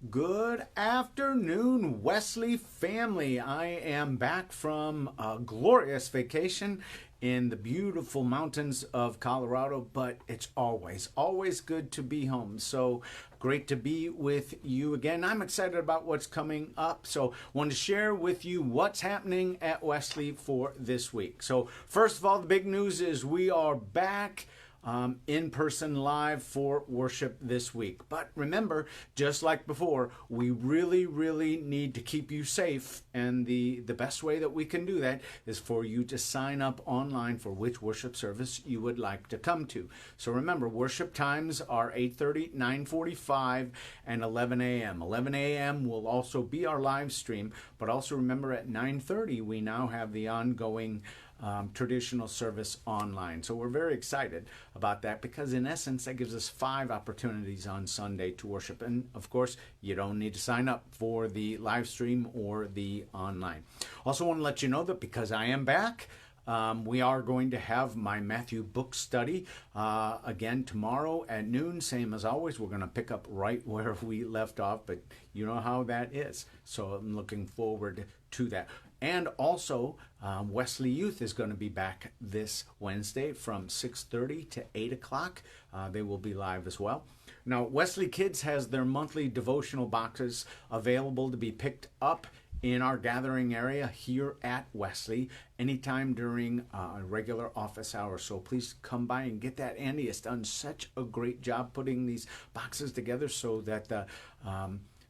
Good afternoon, Wesley family. I am back from a glorious vacation in the beautiful mountains of Colorado, but it's always good to be home. So great to be with you again. I'm excited about what's coming up. So want to share with you what's happening at Wesley for this week. So first of all, the big news is we are back in person live for worship this week. But remember, just like before, we really need to keep you safe. And the best way that we can do that is for you to sign up online for which worship service you would like to come to. So remember, worship times are 8:30, 9:45, and 11 a.m. 11 a.m. will also be our live stream. But also remember, at 9:30, we now have the ongoing traditional service online. So we're very excited about that because in essence that gives us 5 opportunities on Sunday to worship. And of course, you don't need to sign up for the live stream or the online. Also want to let you know that because I am back, we are going to have my Matthew book study again tomorrow at noon. Same as always, we're going to pick up right where we left off, but you know how that is. So I'm looking forward to that. And also, Wesley Youth is going to be back this Wednesday from 6:30 to 8 o'clock. They will be live as well. Now, Wesley Kids has their monthly devotional boxes available to be picked up in our gathering area here at Wesley anytime during regular office hours. So please come by and get that. Andy has done such a great job putting these boxes together so that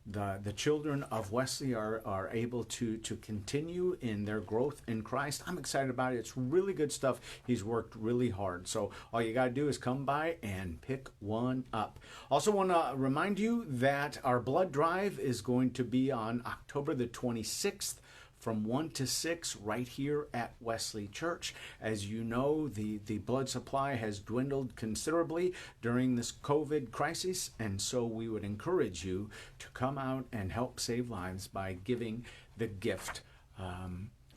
the children of Wesley are able to continue in their growth in Christ. I'm excited about it. It's really good stuff. He's worked really hard. So all you got to do is come by and pick one up. Also want to remind you that our blood drive is going to be on October the 26th. From 1 to 6 right here at Wesley Church. As you know, the blood supply has dwindled considerably during this COVID crisis, and so we would encourage you to come out and help save lives by giving the gift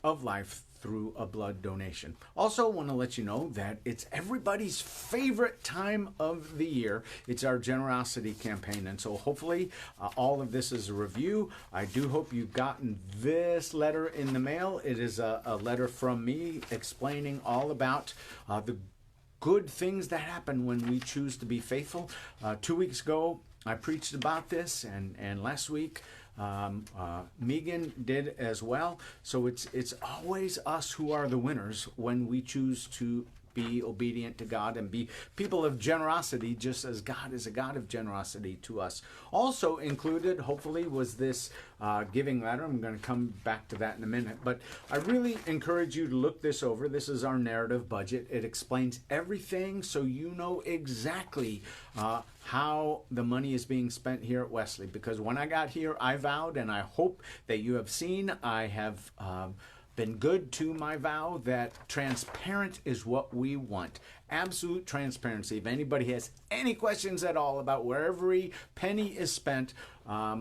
of life through a blood donation. Also want to let you know that it's everybody's favorite time of the year. It's our generosity campaign, and so hopefully all of this is a review. I do hope you've gotten this letter in the mail. It is a letter from me explaining all about the good things that happen when we choose to be faithful. 2 weeks ago, I preached about this, and last week, Megan did as well. So it's always us who are the winners when we choose to be obedient to God and be people of generosity, just as God is a God of generosity to us. Also included, hopefully, was this giving letter. I'm going to come back to that in a minute, but I really encourage you to look this over. This is our narrative budget. It explains everything so you know exactly how the money is being spent here at Wesley. Because when I got here, I vowed, and I hope that you have seen, I have been good to my vow that transparent is what we want. Absolute transparency. If anybody has any questions at all about where every penny is spent,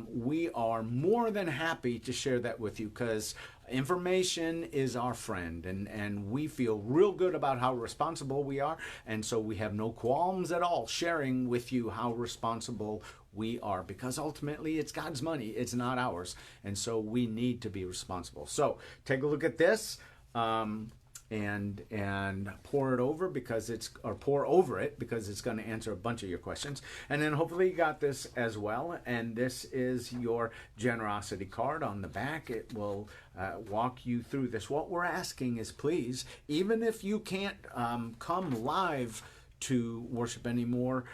we are more than happy to share that with you because information is our friend, and we feel real good about how responsible we are, and so we have no qualms at all sharing with you how responsible we are, because ultimately it's God's money, it's not ours, and so we need to be responsible. So take a look at this and pour over it because it's going to answer a bunch of your questions. And then hopefully you got this as well, and this is your generosity card on the back. It will walk you through this. What we're asking is, please, even if you can't come live to worship anymore,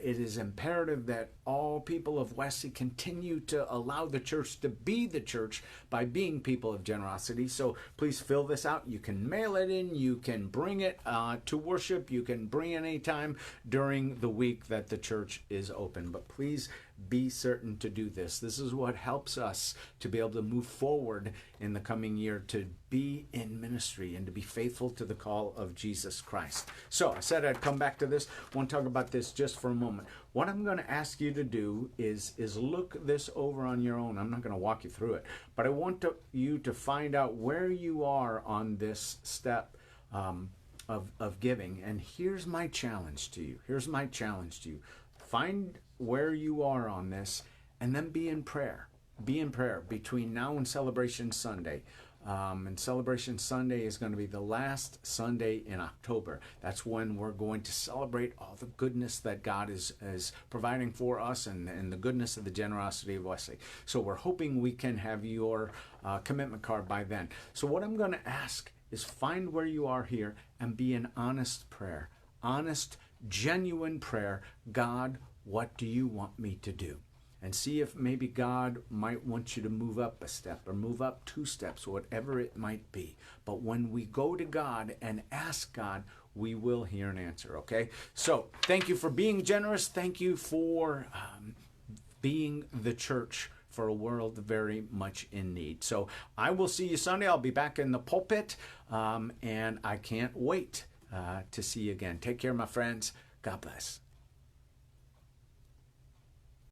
it is imperative that all people of Wesley continue to allow the church to be the church by being people of generosity. So please fill this out. You can mail it in. You can bring it to worship. You can bring it anytime during the week that the church is open. But please be certain to do this. This is what helps us to be able to move forward in the coming year, to be in ministry and to be faithful to the call of Jesus Christ. So I said I'd come back to this. I want to talk about this just for a moment. What I'm going to ask you to do is look this over on your own. I'm not going to walk you through it, but I want you to find out where you are on this step of giving. And here's my challenge to you. Find where you are on this and then be in prayer. Be in prayer between now and Celebration Sunday. And Celebration Sunday is going to be the last Sunday in October. That's when we're going to celebrate all the goodness that God is providing for us, and the goodness of the generosity of Wesley. So we're hoping we can have your commitment card by then. So what I'm going to ask is find where you are here and be in honest prayer. Honest, genuine prayer. God, what do you want me to do? And see if maybe God might want you to move up a step or move up 2 steps, whatever it might be. But when we go to God and ask God, we will hear an answer, okay? So thank you for being generous. Thank you for being the church for a world very much in need. So I will see you Sunday. I'll be back in the pulpit, and I can't wait to see you again. Take care, my friends. God bless.